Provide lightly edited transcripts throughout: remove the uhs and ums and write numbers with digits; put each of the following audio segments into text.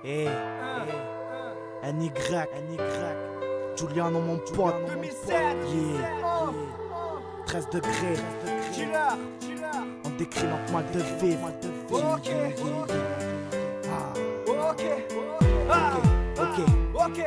NY, Giuliano mon pote, 13 degrés, on décrit notre mal de vivre. Ok.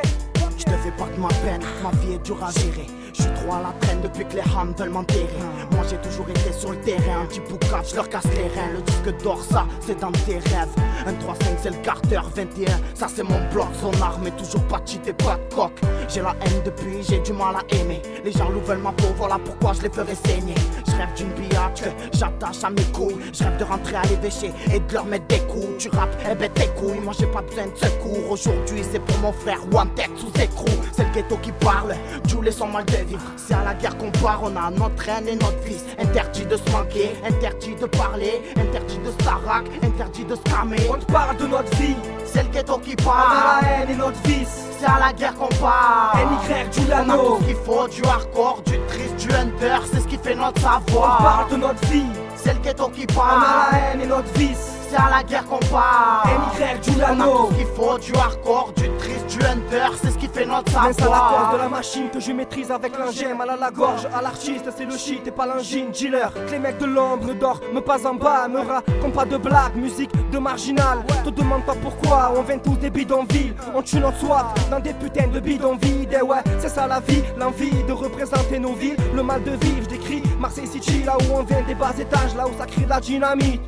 Je te fais pas de ma peine, ma vie est dure à gérer. Je suis trop à la traîne depuis que les hams veulent m'enterrer. Moi j'ai toujours été sur le terrain, un petit boucap, je leur casse les reins. Le disque d'or, ça c'est dans tes rêves. 1, 3, 5 c'est le Carter, 21 ça c'est mon bloc. Son arme est toujours pas de cheat et pas de coq. J'ai la haine depuis, j'ai du mal à aimer. Les gens louent veulent ma peau, voilà pourquoi je les ferai saigner. Je rêve d'une biatch que j'attache à mes couilles. Je rêve de rentrer à l'évêché et de leur mettre des coups. Tu rappes, eh ben tes couilles, moi j'ai pas besoin de secours. Aujourd'hui c'est pour mon frère, one tête sous écrou. C'est le ghetto qui parle, Jules et son mal de vivre. C'est à la guerre qu'on part, on a notre haine et notre vice. Interdit de se manquer, interdit de parler, interdit de starak, interdit de scammer. On te parle de notre vie, c'est le ghetto qui on parle. a la haine et notre vice. C'est à la guerre qu'on part. NY, On a Giuliano. tout ce qu'il faut, du hardcore, du triste, du hunter. C'est ce qui fait notre On savoir. parle de notre vie, C'est le ghetto qui on a parle. la haine et notre vice. C'est à la guerre qu'on part. NY, On a tout Giuliano. ce qu'il faut, du hardcore, du triste, du hunter. C'est ce qui fait notre Mince à la corde de savoir. la machine que je maîtrise avec l'ingème. À la gorge, à l'artiste, c'est le shit et pas l'ingine. Dealer, que les mecs de l'ombre ne dorment pas en bas. Me racontent pas de blagues, musique de marginal. Te demande pas pourquoi, on vient tous des bidonvilles. On tue notre soif dans des putains de bidons vides. Et ouais, c'est ça la vie, l'envie de représenter nos villes. Le mal de vivre, je décris Marseille City, là où on vient des bas étages, là où ça crie de la dynamite.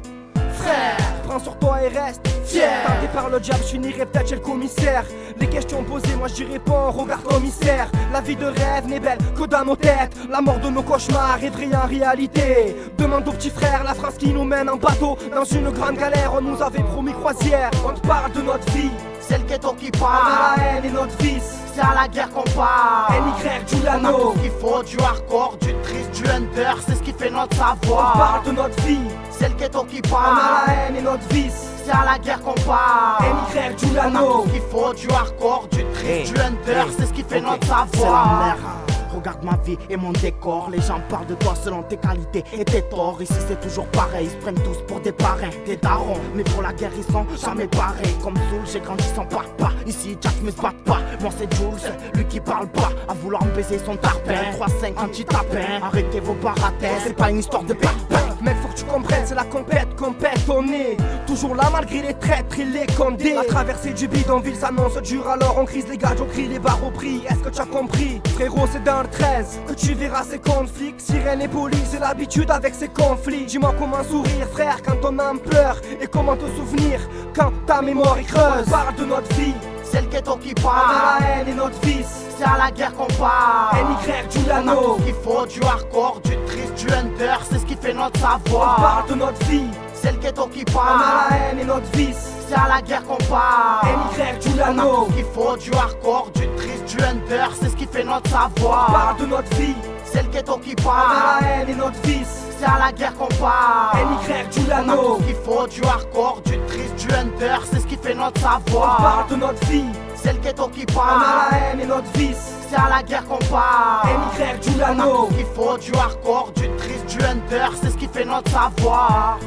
Frère, prends sur toi et reste fier. Tenté par le diable, je finirai peut-être chez le commissaire. Les questions posées, moi j'y réponds, regarde commissaire. La vie de rêve n'est belle que dans nos têtes. La mort de nos cauchemars est vraie en réalité. Demande au petit frère, la France qui nous mène en bateau. Dans une grande galère, on nous avait promis croisière. On te parle de notre vie, C'est le ghetto qui on a parle. la haine et notre vice. C'est à la guerre qu'on part. NY, On a tout Giuliano. ce qu'il faut, du hardcore, du triste, du hunter. C'est ce qui fait notre On savoir. parle de notre vie, C'est le ghetto qui on a parle. la haine et notre vice. C'est à la guerre qu'on part. NY, On a tout Giuliano. ce qu'il faut, du hardcore, du triste, du hunter. C'est ce qui fait notre C'est la savoir. mer. Regarde ma vie et mon décor. Les gens parlent de toi selon tes qualités et tes torts. Ici c'est toujours pareil, ils se prennent tous pour des parrains, des darons. Mais pour la guerre ils sont jamais pareils. Comme Soul, j'ai grandi sans papa. Ici Jack me se bat pas. Moi c'est Jules, lui qui parle pas. À vouloir me baiser son tarpin. 3-5 anti-tapin. Arrêtez vos baratins, c'est pas une histoire de pépin. Mec, faut que tu comprennes, c'est la compète, on est toujours là malgré les traîtres et les condés. La traversée du bidonville s'annonce dure, alors on crise les gadgets, on crie les barres au prix. Est-ce que tu as compris? Frérot, c'est dans le 13 que tu verras ces conflits. Sirène et police, c'est l'habitude avec ces conflits. Dis-moi comment sourire, frère, quand ton âme pleure. Et comment te souvenir quand ta mémoire est creuse. On parle de notre vie, C'est le ghetto qui on a parle. la haine et notre vice. C'est à la guerre qu'on part. NY, On a tout Giuliano. ce qu'il faut, du hardcore, du triste, du hunter. C'est ce qui fait notre On savoir. parle de notre vie, C'est le ghetto qui on a parle. la haine et notre vice. C'est à la guerre qu'on part. NY, On a Giuliano. tout ce qu'il faut, du hardcore, du triste, du hunter. C'est ce qui fait notre On savoir. parle de notre vie, C'est le ghetto qui on a parle. la haine et notre vice. C'est à la guerre qu'on part. NY, On a tout Giuliano. ce qu'il faut, du hardcore, du triste, du hunter. C'est ce qui fait notre On savoir. parle de notre vie, C'est le ghetto qui on a parle. la haine et notre vice. C'est à la guerre qu'on part. NY, On a Giuliano. tout ce qu'il faut, du hardcore, du triste, du hunter. C'est ce qui fait notre savoir.